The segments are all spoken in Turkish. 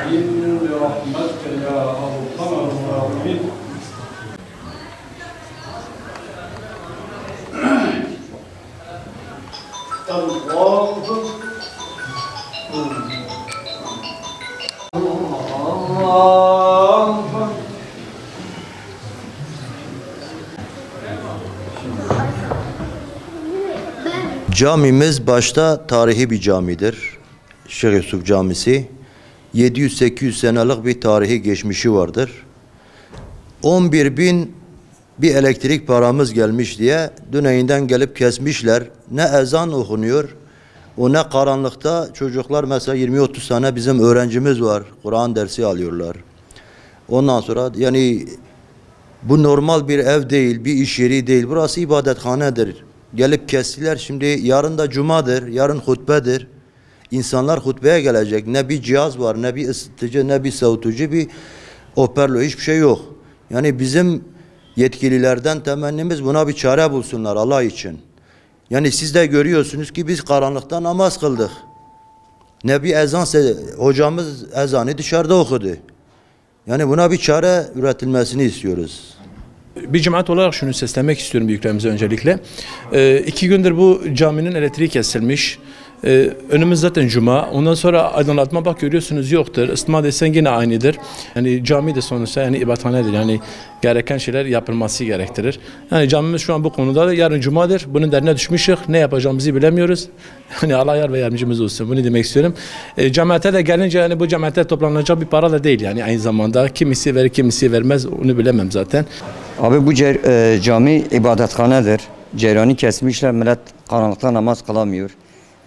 نستعين برحمتك يا أرحم الراحمين. Camimiz başta tarihi bir camidir. Şeyh Yusuf Camisi. 700-800 senelik bir tarihi geçmişi vardır. 11.000 bir elektrik paramız gelmiş diye Düneyinden gelip kesmişler. Ne ezan okunuyor, o ne karanlıkta çocuklar mesela 20-30 tane bizim öğrencimiz var. Kur'an dersi alıyorlar. Ondan sonra yani bu normal bir ev değil, bir iş yeri değil. Burası ibadethanedir. Gelip kestiler. Şimdi yarın da cumadır, yarın hutbedir. İnsanlar hutbeye gelecek. Ne bir cihaz var, ne bir ısıtıcı, ne bir soğutucu, bir hoparlör, hiçbir şey yok. Yani bizim yetkililerden temennimiz buna bir çare bulsunlar Allah için. Yani siz de görüyorsunuz ki biz karanlıkta namaz kıldık. Ne bir ezan, hocamız ezanı dışarıda okudu. Yani buna bir çare üretilmesini istiyoruz. Bir cemaat olarak şunu seslenmek istiyorum büyüklerimize öncelikle. 2 gündür bu caminin elektriği kesilmiş. Önümüz zaten cuma. Ondan sonra aydınlatma bak görüyorsunuz yoktur. Isıtma desen yine aynıdır. Yani cami de sonuçta yani ibadethanedir. Yani gereken şeyler yapılması gerektirir. Yani camimiz şu an bu konuda da yarın cumadır. Bunun derine düşmüşüz. Ne yapacağımızı bilemiyoruz. Hani Allah yar ve yardımcımız olsun. Bunu demek istiyorum. Cemaate de gelince yani bu cemaate toplanacak bir para da değil yani aynı zamanda. Kimisi verir kimisi vermez onu bilemem zaten. Abi bu cami ibadethanedir. Ceyrani kesmişler, millet karanlıkta namaz kılamıyor.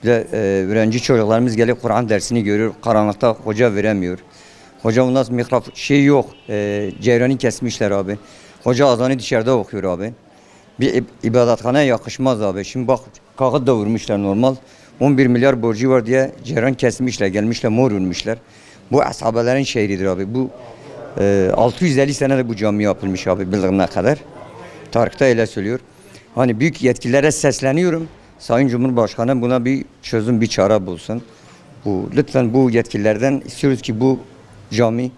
Bir de öğrenci çocuklarımız gelip Kur'an dersini görüyor. Karanlıkta hoca veremiyor. Hoca ondan mikrofon yok. Ceyrani kesmişler abi. Hoca azanı dışarıda okuyor abi. Bir ibadethane yakışmaz abi. Şimdi bak kağıt da vurmuşlar normal. 11 milyar borcu var diye ceyran kesmişler. Gelmişler mor vurmuşlar. Bu ashabelerin şehridir abi. Bu 650 senede bu cami yapılmış abi bildiğine kadar. Tarihte öyle söylüyor. Hani büyük yetkililere sesleniyorum. Sayın Cumhurbaşkanı buna bir çözüm, bir çare bulsun. Lütfen bu yetkililerden istiyoruz ki bu cami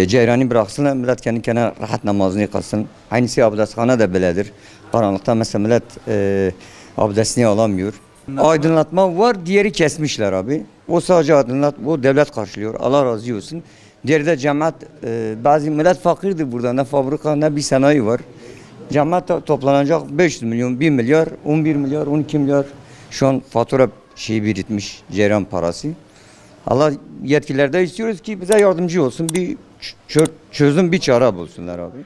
ceyrani bıraksınlar. Millet kendi kendine rahat namazını kılsın. Aynısı abdesthane de böyledir. Karanlıkta mesela millet abdestini alamıyor. Aydınlatma var, diğeri kesmişler abi. O sadece aydınlatma, o devlet karşılıyor. Allah razı olsun. Diğeri de cemaat, bazı millet fakirdir burada. Ne fabrika ne bir sanayi var. Cemaat toplanacak 500 milyon, 1 milyar, 11 milyar, 12 milyar. Şu an fatura birikmiş ceyran parası. Allah yetkililerde istiyoruz ki bize yardımcı olsun. Bir çözüm, bir çare bulsunlar abi.